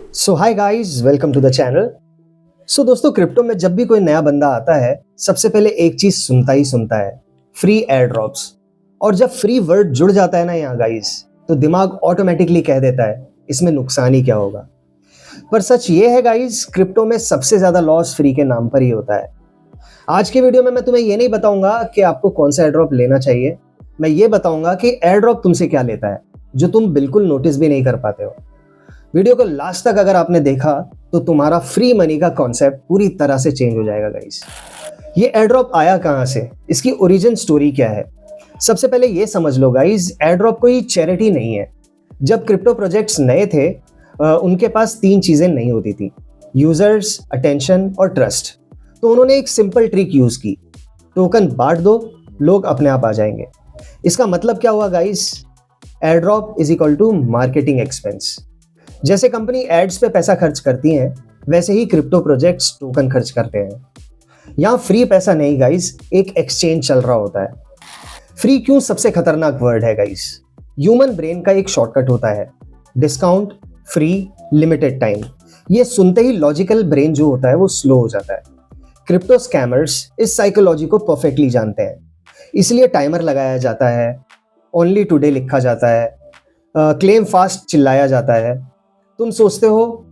So hi guys, welcome to the channel. So दोस्तों, crypto में जब भी कोई नया बंदा आता है, सबसे पहले एक चीज सुनता ही सुनता है, फ्री एयर ड्रॉप्स। और जब फ्री वर्ड जुड़ जाता है ना यहाँ गाइस, तो दिमाग ऑटोमेटिकली कह देता है इसमें नुकसान ही क्या होगा। पर सच ये है गाइस, क्रिप्टो में सबसे ज्यादा लॉस फ्री के नाम पर ही होता है। आज के वीडियो में मैं तुम्हें ये नहीं बताऊंगा कि आपको कौन सा एयर ड्रॉप लेना चाहिए। मैं ये बताऊंगा कि एयर ड्रॉप तुमसे क्या लेता है, जो तुम बिल्कुल नोटिस भी नहीं कर पाते हो। वीडियो को लास्ट तक अगर आपने देखा तो तुम्हारा फ्री मनी का कॉन्सेप्ट पूरी तरह से चेंज हो जाएगा गाइस। ये एयरड्रॉप आया कहां से, इसकी ओरिजिन स्टोरी क्या है। सबसे पहले ये समझ लो गाइस, एयरड्रॉप कोई चैरिटी नहीं है। जब क्रिप्टो प्रोजेक्ट्स नए थे, उनके पास तीन चीजें नहीं होती थी, यूजर्स, अटेंशन और ट्रस्ट। तो उन्होंने एक सिंपल ट्रिक यूज की, टोकन बांट दो, लोग अपने आप आ जाएंगे। इसका मतलब क्या हुआ guys, airdrop is equal to marketing expense. जैसे कंपनी एड्स पे पैसा खर्च करती हैं, वैसे ही क्रिप्टो प्रोजेक्ट्स टोकन खर्च करते हैं। यहाँ फ्री पैसा नहीं गाइस, एक एक्सचेंज चल रहा होता है। फ्री क्यों सबसे खतरनाक वर्ड है गाइस? ह्यूमन ब्रेन का एक शॉर्टकट होता है, डिस्काउंट, फ्री, लिमिटेड टाइम। ये सुनते ही लॉजिकल ब्रेन जो होता है वो स्लो हो जाता है। क्रिप्टो स्कैमर्स इस साइकोलॉजी को परफेक्टली जानते हैं, इसलिए टाइमर लगाया जाता है, ओनली टुडे लिखा जाता है, क्लेम फास्ट चिल्लाया जाता है। तुम सोचते हो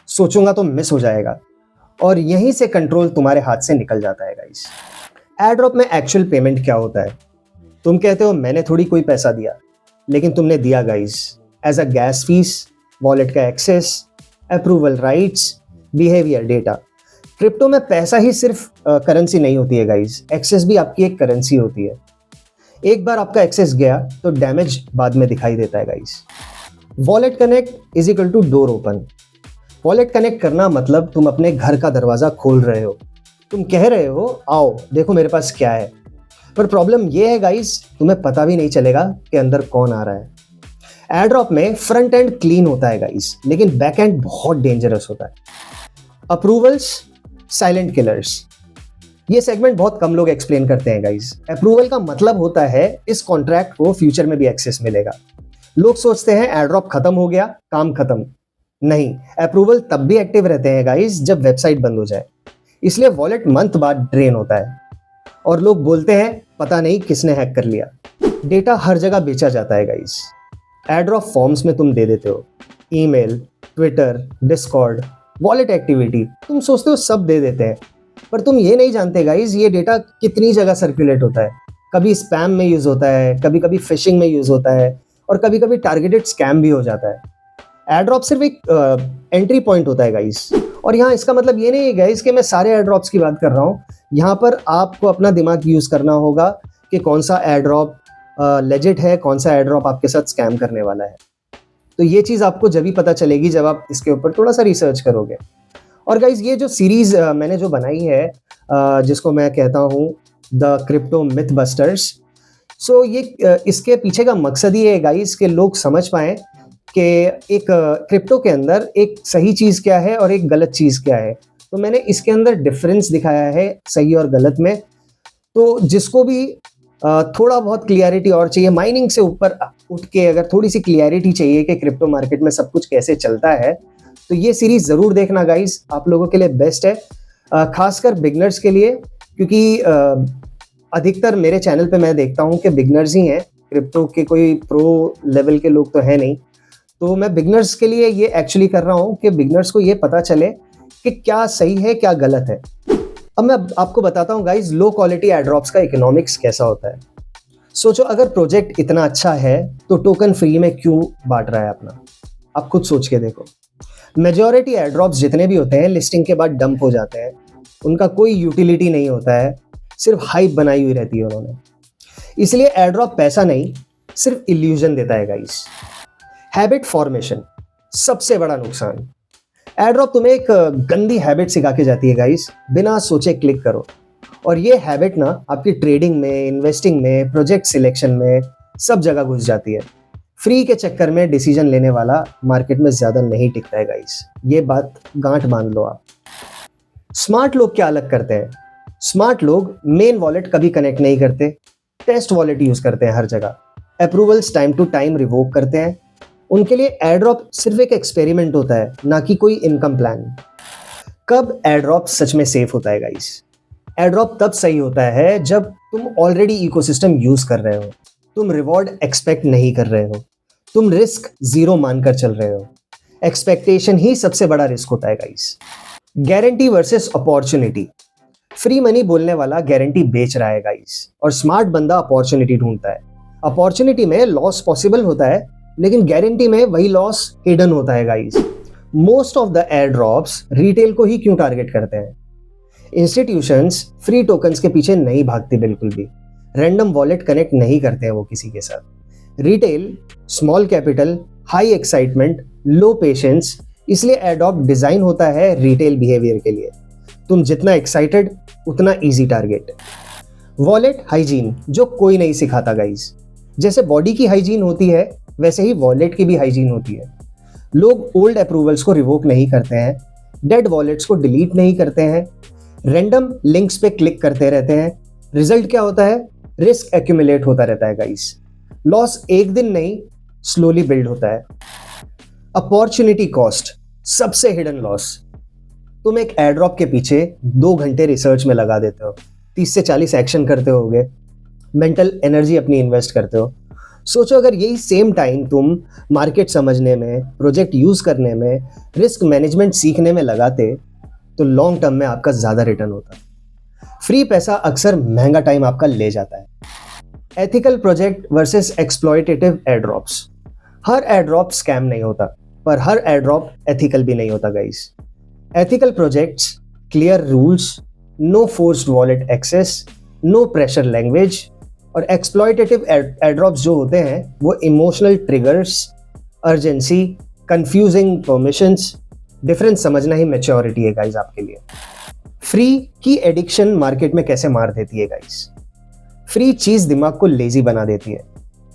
सोचूंगा तो मिस हो जाएगा, और यहीं से कंट्रोल तुम्हारे हाथ से निकल जाता है गाइस। एयर ड्रॉप में एक्चुअल पेमेंट क्या होता है? तुम कहते हो मैंने थोड़ी कोई पैसा दिया, लेकिन तुमने दिया guys, as a gas fees, wallet का access, approval rights, behaviour data. Crypto में पैसा ही सिर्फ करेंसी नहीं होती है गाइस, एक्सेस भी आपकी एक करेंसी होती है। एक बार आपका एक्सेस गया तो डैमेज बाद में दिखाई देता है guys. Wallet connect is equal to door open. Wallet connect करना मतलब तुम अपने घर का दरवाजा खोल रहे हो। तुम कह रहे हो आओ देखो मेरे पास क्या है। पर प्रॉब्लम ये है गाइस, तुम्हें पता भी नहीं चलेगा कि अंदर कौन आ रहा है। एयरड्रॉप में फ्रंट एंड क्लीन होता है गाइस, लेकिन बैक एंड बहुत डेंजरस होता है। Approvals, silent killers. ये सेगमेंट बहुत कम लोग एक्सप्लेन करते हैं गाइस। अप्रूवल का मतलब होता है इस कॉन्ट्रैक्ट को फ्यूचर में भी एक्सेस मिलेगा। लोग सोचते हैं एयरड्रॉप खत्म हो गया, काम खत्म। नहीं, अप्रूवल तब भी एक्टिव रहते हैं गाइस जब वेबसाइट बंद हो जाए। इसलिए वॉलेट मंथ बाद ड्रेन होता है, और लोग बोलते हैं पता नहीं किसने हैक कर लिया। डेटा हर जगह बेचा जाता है गाइस। एयरड्रॉप फॉर्म्स में तुम दे देते हो, email, Twitter, Discord, wallet activity, तुम सोचते हो सब दे देते हैं। पर तुम ये नहीं जानते गाइस, ये डेटा कितनी जगह सर्कुलेट होता है। कभी स्पैम में यूज होता है, कभी कभी फिशिंग में यूज होता है, और कभी कभी टारगेटेड स्कैम भी हो जाता है। एयरड्रॉप सिर्फ एक एंट्री पॉइंट होता है गाइस। और यहाँ इसका मतलब ये नहीं है गाइस कि मैं सारे एयरड्रॉप्स की बात कर रहा हूँ। यहाँ पर आपको अपना दिमाग यूज करना होगा कि कौन सा एयरड्रॉप लेजिट है, कौन सा एयरड्रॉप आपके साथ स्कैम करने वाला है। तो ये चीज़ आपको जब ही पता चलेगी जब आप इसके ऊपर थोड़ा सा रिसर्च करोगे। और गाइज ये जो सीरीज मैंने जो बनाई है, जिसको मैं कहता हूँ द क्रिप्टो मिथ बस्टर्स, सो ये इसके पीछे का मकसद ये है गाइस कि लोग समझ पाएं कि एक क्रिप्टो के अंदर एक सही चीज़ क्या है और एक गलत चीज़ क्या है। तो मैंने इसके अंदर डिफरेंस दिखाया है सही और गलत में। तो जिसको भी थोड़ा बहुत क्लियरिटी और चाहिए, माइनिंग से ऊपर उठ के अगर थोड़ी सी क्लियरिटी चाहिए कि क्रिप्टो मार्केट में सब कुछ कैसे चलता है, तो ये सीरीज ज़रूर देखना गाइस, आप लोगों के लिए बेस्ट है, खासकर बिगनर्स के लिए। क्योंकि अधिकतर मेरे चैनल पे मैं देखता हूँ कि बिगनर्स ही हैं, क्रिप्टो के कोई प्रो लेवल के लोग तो है नहीं। तो मैं बिगनर्स के लिए ये एक्चुअली कर रहा हूँ कि बिगनर्स को ये पता चले कि क्या सही है क्या गलत है। अब मैं आपको बताता हूँ गाइज, लो क्वालिटी एयरड्रॉप्स का इकोनॉमिक्स कैसा होता है। सोचो अगर प्रोजेक्ट इतना अच्छा है तो टोकन फ्री में क्यों बांट रहा है अपना? आप खुद सोच के देखो। मेजॉरिटी एयरड्रॉप्स जितने भी होते हैं लिस्टिंग के बाद डंप हो जाते हैं, उनका कोई यूटिलिटी नहीं होता है, सिर्फ हाइप बनाई हुई रहती है उन्होंने। इसलिए एयरड्रॉप पैसा नहीं, सिर्फ इल्यूजन देता है गाइस। हैबिट फॉर्मेशन सबसे बड़ा नुकसान। एयरड्रॉप तुम्हें एक गंदी हैबिट सिखा के जाती है गाइस, बिना सोचे क्लिक करो। और ये हैबिट ना आपकी ट्रेडिंग में, इन्वेस्टिंग में, प्रोजेक्ट सिलेक्शन में, सब जगह घुस जाती है। फ्री के चक्कर में डिसीजन लेने वाला मार्केट में ज्यादा नहीं टिकता है गाइस, ये बात गांठ बांध लो आप। स्मार्ट लोग क्या अलग करते हैं? स्मार्ट लोग मेन वॉलेट कभी कनेक्ट नहीं करते, टेस्ट वॉलेट यूज करते हैं हर जगह, approvals time to time revoke करते हैं, उनके लिए एयर ड्रॉप सिर्फ एक एक्सपेरिमेंट होता है, ना कि कोई इनकम प्लान। कब एयर ड्रॉप सच में सेफ होता है गाइस? एयर ड्रॉप तब सही होता है जब तुम ऑलरेडी इकोसिस्टम यूज कर रहे हो, तुम रिवॉर्ड एक्सपेक्ट नहीं कर रहे हो, तुम रिस्क जीरो मानकर चल रहे हो। एक्सपेक्टेशन ही सबसे बड़ा रिस्क होता है guys. Guarantee versus opportunity. Free money बोलने वाला गारंटी बेच रहा है गाइस, और स्मार्ट बंदा अपॉर्चुनिटी ढूंढता है। अपॉर्चुनिटी में लॉस पॉसिबल होता है, लेकिन गारंटी में वही लॉस हिडन होता है guys. Most of the air drops retail को ही क्यों टारगेट करते हैं? इंस्टीट्यूशंस फ्री टोकन्स के पीछे नहीं भागती बिल्कुल भी। रैंडम वॉलेट कनेक्ट नहीं करते हैं वो किसी के साथ। Retail, small capital, high excitement, low patience, इसलिए एयर ड्रॉप डिजाइन होता है रिटेल बिहेवियर के लिए। तुम जितना एक्साइटेड उतना इजी टारगेट। वॉलेट हाइजीन जो कोई नहीं सिखाता गाइस। जैसे बॉडी की हाइजीन होती है, वैसे ही वॉलेट की भी हाइजीन होती है। लोग ओल्ड अप्रूवल्स को रिवोक नहीं करते हैं, डेड वॉलेट्स को डिलीट नहीं करते हैं, रैंडम लिंक्स पे क्लिक करते रहते हैं। रिजल्ट क्या होता है? रिस्क एक्यूमुलेट होता रहता है गाइस। लॉस एक दिन नहीं, स्लोली बिल्ड होता है। अपॉर्चुनिटी कॉस्ट, सबसे हिडन लॉस। तुम एक एयर ड्रॉप के पीछे 2 घंटे रिसर्च में लगा देते हो, 30 से 40 एक्शन करते होगे, मेंटल एनर्जी अपनी इन्वेस्ट करते हो। सोचो अगर यही सेम टाइम तुम मार्केट समझने में, प्रोजेक्ट यूज करने में, रिस्क मैनेजमेंट सीखने में लगाते, तो लॉन्ग टर्म में आपका ज्यादा रिटर्न होता। फ्री पैसा अक्सर महंगा टाइम आपका ले जाता है। Ethical project versus exploitative air drops. हर एयर ड्रॉप स्कैम नहीं होता, पर हर एयर ड्रॉप एथिकल भी नहीं होता guys. Ethical projects, clear rules, no forced wallet access, no pressure language. और एक्सप्लॉयटेटिव एयर ड्रॉप्स जो होते हैं वो emotional triggers, urgency, confusing permissions. Difference समझना ही मैच्योरिटी है गाइस आपके लिए। फ्री की एडिक्शन मार्केट में कैसे मार देती है गाइस? फ्री चीज दिमाग को लेजी बना देती है।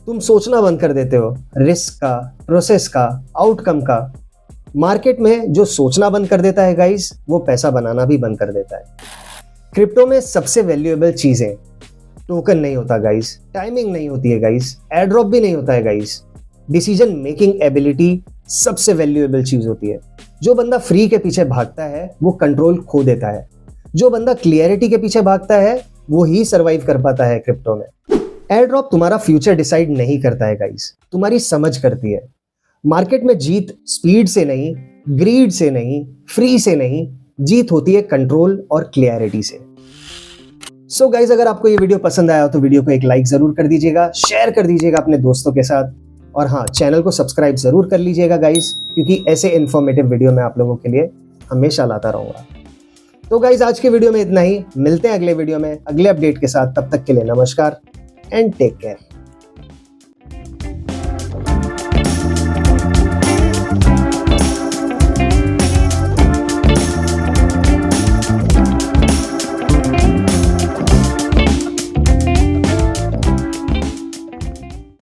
तुम सोचना बंद कर देते हो रिस्क का, प्रोसेस का, आउटकम का। मार्केट में जो सोचना बंद कर देता है गाइस, वो पैसा बनाना भी बंद कर देता है। क्रिप्टो में सबसे वैल्यूएबल चीजें टोकन नहीं होता गाइस, टाइमिंग नहीं होती है गाइस, एयर ड्रॉप भी नहीं होता है गाइस, डिसीजन मेकिंग एबिलिटी सबसे वैल्यूएबल चीज होती है। जो बंदा फ्री के पीछे भागता है वो कंट्रोल खो देता है। जो बंदा क्लियरिटी के पीछे भागता है वो ही सरवाइव कर पाता है क्रिप्टो में। एयर ड्रॉप तुम्हारा फ्यूचर डिसाइड नहीं करता है गाइस, तुम्हारी समझ करती है। मार्केट में जीत स्पीड से नहीं, ग्रीड से नहीं, फ्री से नहीं, जीत होती है कंट्रोल और क्लियरिटी से। सो गाइज, अगर आपको ये वीडियो पसंद आया तो वीडियो को एक लाइक जरूर कर दीजिएगा, शेयर कर दीजिएगा अपने दोस्तों के साथ, और हाँ, चैनल को सब्सक्राइब जरूर कर लीजिएगा गाइज, क्योंकि ऐसे इन्फॉर्मेटिव वीडियो मैं आप लोगों के लिए हमेशा लाता रहूंगा। तो गाइज, आज के वीडियो में इतना ही। मिलते हैं अगले वीडियो में अगले अपडेट के साथ। तब तक के लिए नमस्कार एंड टेक केयर।